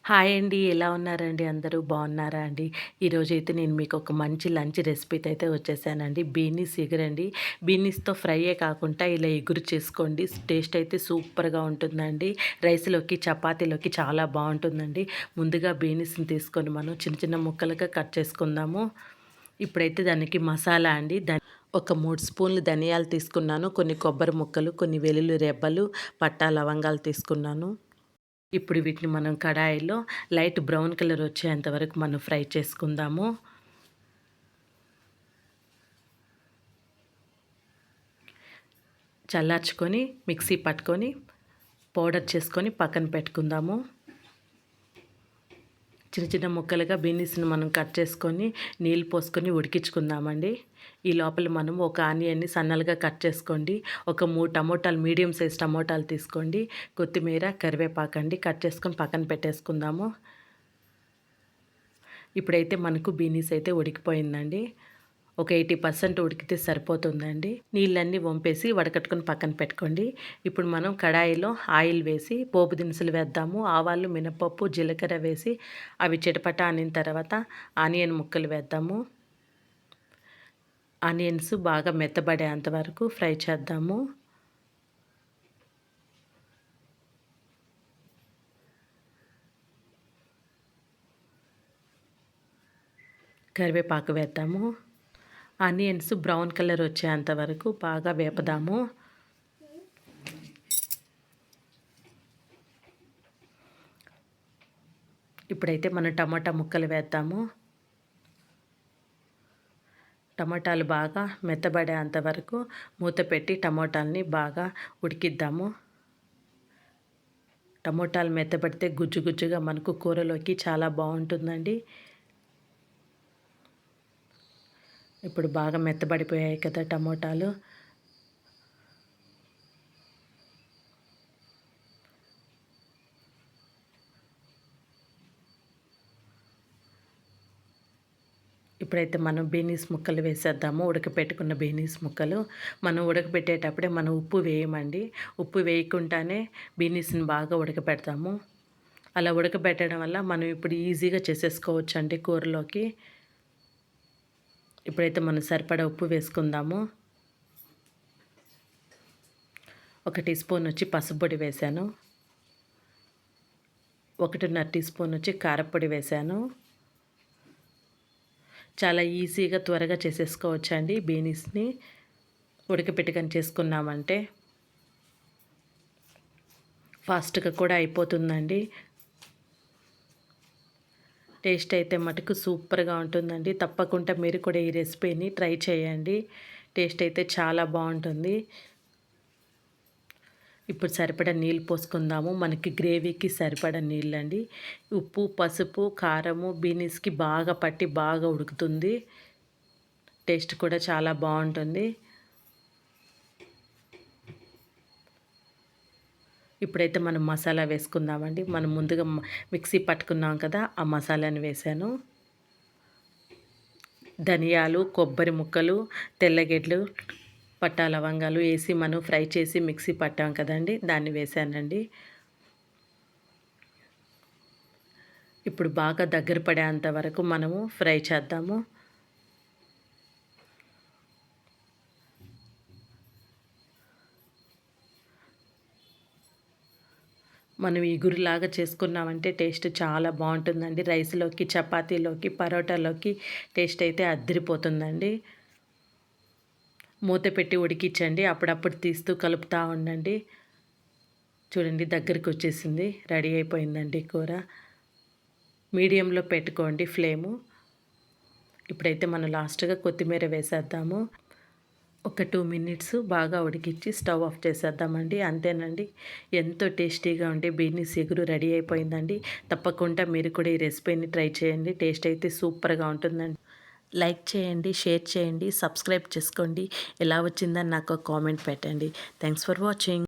Hi అండి. ఎలా ఉన్నారండి అందరూ? బాగున్నారా అండి? ఈరోజైతే నేను మీకు ఒక మంచి లంచ్ రెసిపీతో అయితే వచ్చేసానండి. బీనీస్ ఎగురండి. బీనీస్‌తో ఫ్రైయే కాకుండా ఇలా ఎగురు చేసుకోండి. టేస్ట్ అయితే సూపర్‌గా ఉంటుందండి. రైస్‌లోకి, చపాతీలోకి చాలా బాగుంటుందండి. ముందుగా బీనీస్‌ని తీసుకొని మనం చిన్న చిన్న ముక్కలుగా కట్ చేసుకుందాము. ఇప్పుడైతే దానికి మసాలా అండి. ఒక 3 స్పూన్లు ధనియాలు తీసుకున్నాను. కొన్ని కొబ్బరి ముక్కలు, కొన్ని వెల్లుల్లి రెబ్బలు, పట్టా, లవంగాలు తీసుకున్నాను. ఇప్పుడు వీటిని మనం కడాయిలో లైట్ బ్రౌన్ కలర్ వచ్చేంత వరకు మనం ఫ్రై చేసుకుందాము. చల్లార్చుకొని మిక్సీ పట్టుకొని పౌడర్ చేసుకొని పక్కన పెట్టుకుందాము. చిన్న చిన్న ముక్కలుగా బీనీస్ని మనం కట్ చేసుకొని నీళ్ళు పోసుకొని ఉడికించుకుందామండి. ఈ లోపల మనం ఒక ఆనియన్ని సన్నలుగా కట్ చేసుకోండి. ఒక 3 టమోటాలు, మీడియం సైజ్ టమోటాలు తీసుకోండి. కొత్తిమీర, కరివేపాకండి కట్ చేసుకొని పక్కన పెట్టేసుకుందాము. ఇప్పుడైతే మనకు బీనీస్ అయితే ఉడికిపోయిందండి. ఒక 80% ఉడికితే సరిపోతుందండి. నీళ్ళన్నీ వంపేసి వడకట్టుకొని పక్కన పెట్టుకోండి. ఇప్పుడు మనం కడాయిలో ఆయిల్ వేసి పోపు దినుసులు వేద్దాము. ఆవాలు, మినపప్పు, జీలకర్ర వేసి అవి చిటపట అనిన తర్వాత ఆనియన్ ముక్కలు వేద్దాము. ఆనియన్స్ బాగా మెత్తబడేంత వరకు ఫ్రై చేద్దాము. కరివేపాకు వేద్దాము. ఆనియన్స్ బ్రౌన్ కలర్ వచ్చేంత వరకు బాగా వేపదాము. ఇప్పుడైతే మనం టమాటా ముక్కలు వేద్దాము. టమాటాలు బాగా మెత్తబడేంత వరకు మూత పెట్టి టమాటాలని బాగా ఉడికిద్దాము. టమోటాలు మెత్తబడితే గుజ్జు గుజ్జుగా మనకు కూరలోకి చాలా బాగుంటుందండి. ఇప్పుడు బాగా మెత్తబడిపోయాయి కదా టమోటాలు. ఇప్పుడైతే మనం బీనీస్ ముక్కలు వేసేద్దాము. ఉడకపెట్టుకున్న బీనీస్ ముక్కలు. మనం ఉడకబెట్టేటప్పుడే మనం ఉప్పు వేయమండి. ఉప్పు వేయకుండానే బీనీస్ని బాగా ఉడకపెడతాము. అలా ఉడకబెట్టడం వల్ల మనం ఇప్పుడు ఈజీగా చేసేసుకోవచ్చండి కూరలోకి. ఇప్పుడైతే మనం సరిపడా ఉప్పు వేసుకుందాము. 1 టీ స్పూన్ వచ్చి పసుపు పొడి వేశాను. 1.5 టీ స్పూన్ వచ్చి కారపొడి వేశాను. చాలా ఈజీగా త్వరగా చేసేసుకోవచ్చండి బీనీస్ని ఉడకపెట్టుకొని చేసుకున్నామంటే. ఫాస్ట్గా కూడా అయిపోతుందండి. టేస్ట్ అయితే మటుకు సూపర్గా ఉంటుందండి. తప్పకుండా మీరు కూడా ఈ రెసిపీని ట్రై చేయండి. టేస్ట్ అయితే చాలా బాగుంటుంది. ఇప్పుడు సరిపడా నీళ్ళు పోసుకుందాము. మనకి గ్రేవీకి సరిపడా నీళ్ళండి. ఉప్పు, పసుపు, కారము బీనీస్కి బాగా పట్టి బాగా ఉడుకుతుంది. టేస్ట్ కూడా చాలా బాగుంటుంది. ఇప్పుడైతే మనం మసాలా వేసుకుందామండి. మనం ముందుగా మిక్సీ పట్టుకున్నాం కదా, ఆ మసాలాని వేసాను. ధనియాలు, కొబ్బరి ముక్కలు, తెల్లగడ్డలు, పట్టా, లవంగాలు వేసి మనం ఫ్రై చేసి మిక్సీ పట్టాం కదండి, దాన్ని వేసానండి. ఇప్పుడు బాగా దగ్గర పడేంత వరకు మనము ఫ్రై చేద్దాము. మనం ఇగురులాగా చేసుకున్నామంటే టేస్ట్ చాలా బాగుంటుందండి. రైస్‌లోకి, చపాతీలోకి, పరోటాలోకి టేస్ట్ అయితే అద్దిరిపోతుందండి. మూత పెట్టి ఉడికించండి. అప్పుడప్పుడు తీస్తూ కలుపుతూ ఉండండి. చూడండి దగ్గరికి వచ్చేసింది. రెడీ అయిపోయిందండి కూర. మీడియంలో పెట్టుకోండి ఫ్లేము. ఇప్పుడైతే మనం లాస్ట్‌గా కొత్తిమీర వేసేద్దాము. ఒక 2 మినిట్స్ బాగా ఉడికించి స్టవ్ ఆఫ్ చేసేద్దామండి. అంతేనండి. ఎంతో టేస్టీగా ఉండే బీనీస్ ఎగురు రెడీ అయిపోయిందండి. తప్పకుండా మీరు కూడా ఈ రెసిపీని ట్రై చేయండి. టేస్ట్ అయితే సూపర్‌గా ఉంటుందండి. లైక్ చేయండి, షేర్ చేయండి, సబ్స్క్రైబ్ చేసుకోండి. ఎలా వచ్చిందని నాకు కామెంట్ పెట్టండి. Thanks for watching.